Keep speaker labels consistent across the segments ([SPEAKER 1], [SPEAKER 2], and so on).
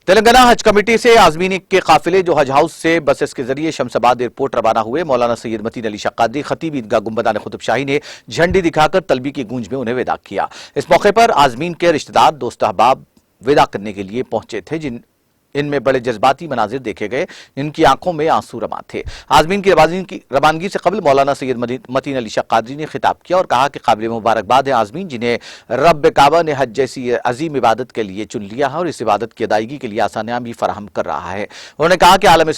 [SPEAKER 1] تلنگانہ حج committee سے عازمین کے قافلے جو حج ہاؤس سے بسز کے ذریعے شمس آباد ایئرپورٹ روانہ ہوئے، مولانا سید متین علی شاہ قادری خطیب عیدگاہ گنبدان قطب شاہی نے جھنڈی دکھا کر تلبیہ کی گونج میں انہیں وداع کیا۔ اس موقع پر عازمین کے رشتہ دار، دوست احباب وداع کرنے کے لیے پہنچے تھے، ان میں بڑے جذباتی مناظر دیکھے گئے، ان کی آنکھوں میں آنسو رواں تھے۔ عازمین کی روانگی سے قبل مولانا سید متین علی شاہ قادری نے خطاب کیا اور کہا کہ قابل مبارکباد ہے عازمین جنہیں رب کعبہ نے حج جیسی عظیم عبادت کے لیے چن لیا ہے اور اس عبادت کی ادائیگی کے لیے آسانیاں بھی فراہم کر رہا ہے۔ انہوں نے کہا کہ عالم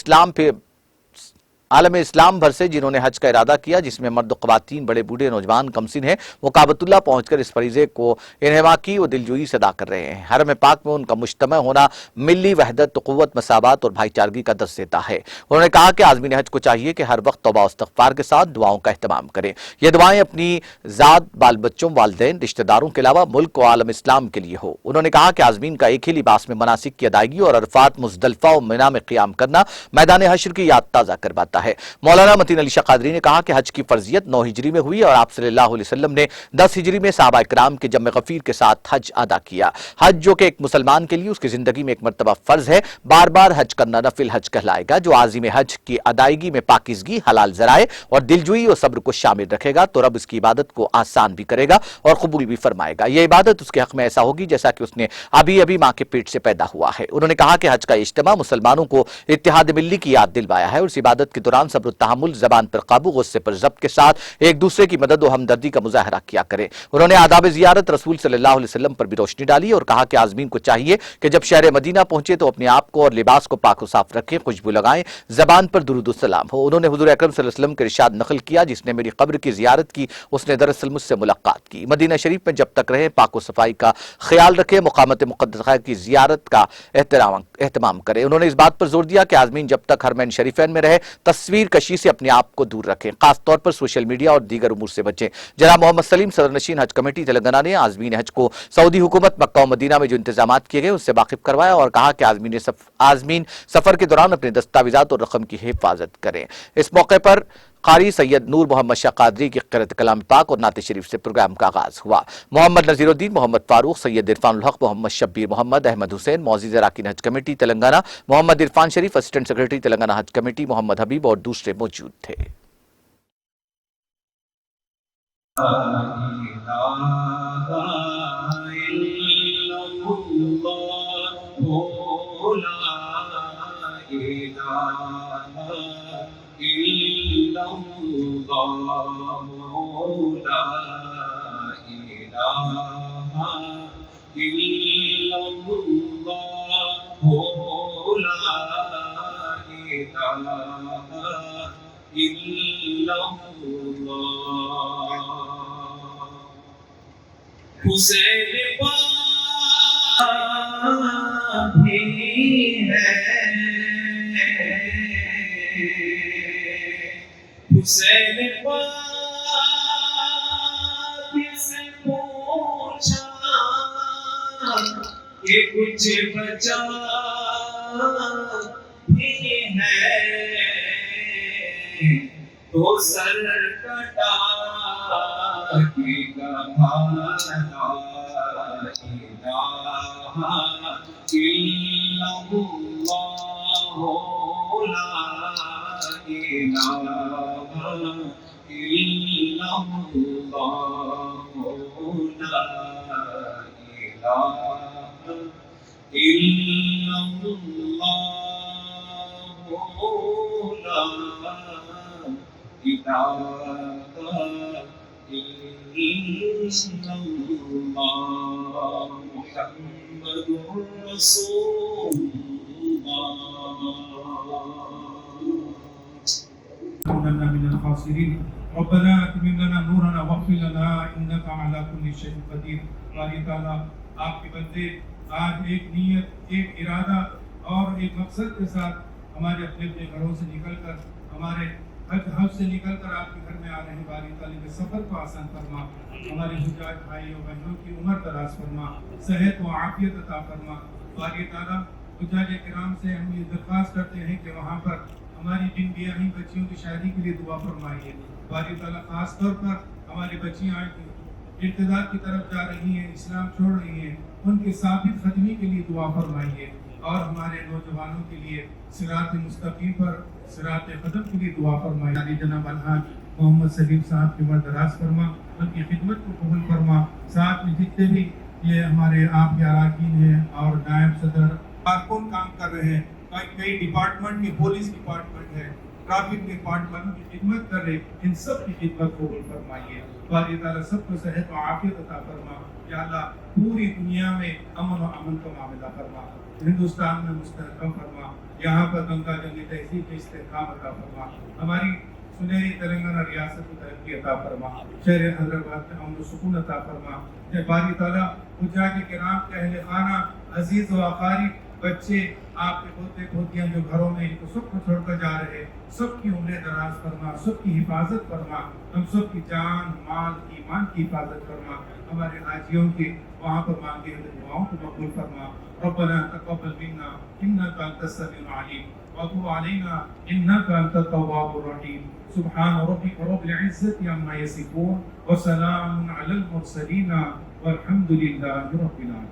[SPEAKER 1] اسلام بھر سے جنہوں نے حج کا ارادہ کیا، جس میں مرد و خواتین، بڑے بوڑھے، نوجوان، کمسن ہیں، وہ کعبۃ اللہ پہنچ کر اس فریضے کو انہوا کی و دلجوئی سے ادا کر رہے ہیں۔ حرم پاک میں ان کا مجتمع ہونا ملی وحدت، قوت، مساوات اور بھائی چارگی کا درس دیتا ہے۔ انہوں نے کہا کہ عازمین حج کو چاہیے کہ ہر وقت توبہ و استغفار کے ساتھ دعاؤں کا اہتمام کریں۔ یہ دعائیں اپنی ذات، بال بچوں، والدین، رشتہ داروں کے علاوہ ملک و عالم اسلام کے لیے ہو۔ انہوں نے کہا کہ عازمین کا ایک ہی لباس میں مناسک کی ادائیگی اور عرفات، مزدلفہ و منی میں قیام کرنا میدان حشر کی یاد تازہ کرواتا ہے۔ مولانا متین علی شاہ قادری نے کہا کہ حج کی فرضیت 9 ہجری میں ہوئی اور آپ صلی اللہ علیہ وسلم نے 10 ہجری میں صحابہ کرام کے جمع غفیر کے ساتھ حج ادا کیا۔ حج جو کہ ایک مسلمان کے لیے اس کی زندگی میں ایک مرتبہ فرض ہے، بار بار حج کرنا نفل حج کہلائے گا۔ جو عازم حج کی ادائیگی میں پاکیزگی، حلال ذرائع اور دلجوئی و صبر کو شامل رکھے گا تو رب اس کی عبادت کو آسان بھی کرے گا اور قبول بھی فرمائے گا۔ یہ عبادت اس کے حق میں ایسا ہوگی جیسا کہ اس نے ابھی ماں کے پیٹ سے پیدا ہوا ہے۔ انہوں نے کہا کہ حج کا اجتماع مسلمانوں کو اتحاد ملی کی یاد دلوایا ہے اور اس عبادت کے دوران صبر و تحمل، زبان پر قابو، غصے پر ضبط کے ساتھ ایک دوسرے کی مدد و ہمدردی کا مظاہرہ کیا کرے۔ انہوں نے آداب زیارت رسول صلی اللہ علیہ وسلم پر بھی روشنی ڈالی اور کہا کہ عازمین کو چاہیے کہ جب شہر مدینہ پہنچے تو اپنے آپ کو اور لباس کو پاک و صاف رکھیں، خوشبو لگائیں، زبان پر درود و سلام ہو۔ انہوں نے حضور اکرم صلی اللہ علیہ وسلم کے ارشاد نقل کیا، جس نے میری قبر کی زیارت کی اس نے دراصل مجھ سے ملاقات کی۔ مدینہ شریف میں جب تک رہے پاک و صفائی کا خیال رکھے، مقامات مقدسہ کی زیارت کا اہتمام کرے۔ انہوں نے اس بات پر زور دیا کہ عازمین جب تک حرمین شریفین میں رہے تصویر کشی سے اپنے آپ کو دور رکھیں، خاص طور پر سوشل میڈیا اور دیگر امور سے بچیں۔ جناب محمد سلیم، صدر نشین حج کمیٹی تلنگانہ نے عازمین حج کو سعودی حکومت مکہ و مدینہ میں جو انتظامات کیے گئے اس سے واقف کروایا اور کہا کہ عازمین سفر کے دوران اپنے دستاویزات اور رقم کی حفاظت کریں۔ اس موقع پر قاری سید نور محمد شاہ قادری کی قرأت کلام پاک اور نعت شریف سے پروگرام کا آغاز ہوا۔ محمد نذیر الدین، محمد فاروق، سید عرفان الحق، محمد شبیر محمد، احمد حسین، معزز اراکین حج کمیٹی تلنگانہ، محمد عرفان شریف، اسسٹنٹ سیکرٹری تلنگانہ حج کمیٹی، محمد حبیب اور دوسرے موجود تھے۔
[SPEAKER 2] حسین پاک بھی ہے، حسین پاک سے پوچھا کہ کچھ بچا بھی ہے تو سر کٹا کے کہا لا الہ الا اللہ لا الہ الا اللہ لا الہ الا اللہ محمد رسول
[SPEAKER 3] كنا من الخاسرين ربنا اتمم لنا نورنا واغفر لنا انك على كل شيء قدير۔ باری تعالیٰ آپ کے بندے آج ایک نیت، ایک ارادہ اور ایک مقصد کے ساتھ ہمارے اپنے گھروں سے نکل کر، ہمارے حج سے نکل کر آپ کے گھر میں آ رہے ہیں۔ باری تعالیٰ کے سفر کو آسان فرما، ہمارے حجاج بھائیوں بہنوں کی عمر دراز فرما، صحت و عافیت عطا فرما۔ باری تعالیٰ حجاج کرام سے ہم یہ درخواست کرتے ہیں کہ وہاں پر ہماری جن بیاہی بچیوں کی شادی کے لیے دعا فرمائیے۔ باری تعالیٰ خاص طور پر ہماری بچیاں ارتداد کی طرف جا رہی ہیں، اسلام چھوڑ رہی ہیں، ان کے ثابت قدمی کے لیے دعا فرمائیے اور ہمارے نوجوانوں کے لیے صراط مستقیم پر صراط قدم کے لیے دعا فرمائیے. جناب الحاج محمد سلیم صاحب کی عمر دراز فرما, ان کی خدمت کو قبول فرما. ساتھ میں جتنے بھی یہ ہمارے آپ کے اراکین ہیں اور نائب صدر کارکن کام کر رہے ہیں, کئی ڈپارٹمنٹ کے, پولیس ڈپارٹمنٹ ہے, ٹرافک ڈپارٹمنٹ کی خدمت کر رہے, ان سب کی خدمت قبول فرمائیے. باری تعالیٰ سب کو صحت و عافیت عطا فرما. یا اللہ پوری دنیا میں امن و امن کا معاملہ فرما, ہندوستان میں مستحکم فرما, یہاں پر گنگا جنگی تہذیب کے استحکام عطا فرما. ہماری سنہری تلنگانہ ریاست کو ترقی عطا فرما. شہر حیدرآباد میں امن و سکون عطا فرما. باری تعالیٰ حجاج کرام کے اہل خانہ, عزیز و اقارب, بچے, آپ کے پوتے پوتیاں جو گھروں میں ان کو سب کو چھوڑ کر جا رہے, سب کی عمریں دراز فرما, سب کی حفاظت فرما. ہم سب کی جان, مال, ایمان کی حفاظت فرما. ہمارے حاجیوں کے وہاں پر مانگے ہوئے دعاؤں کو مقبول فرما. ربنا تقبل منا انك انت السميع العليم وتب علينا انك انت التواب الرحيم. سبحان ربك رب العزة عما يصفون وسلام على المرسلين والحمد لله رب العالمين.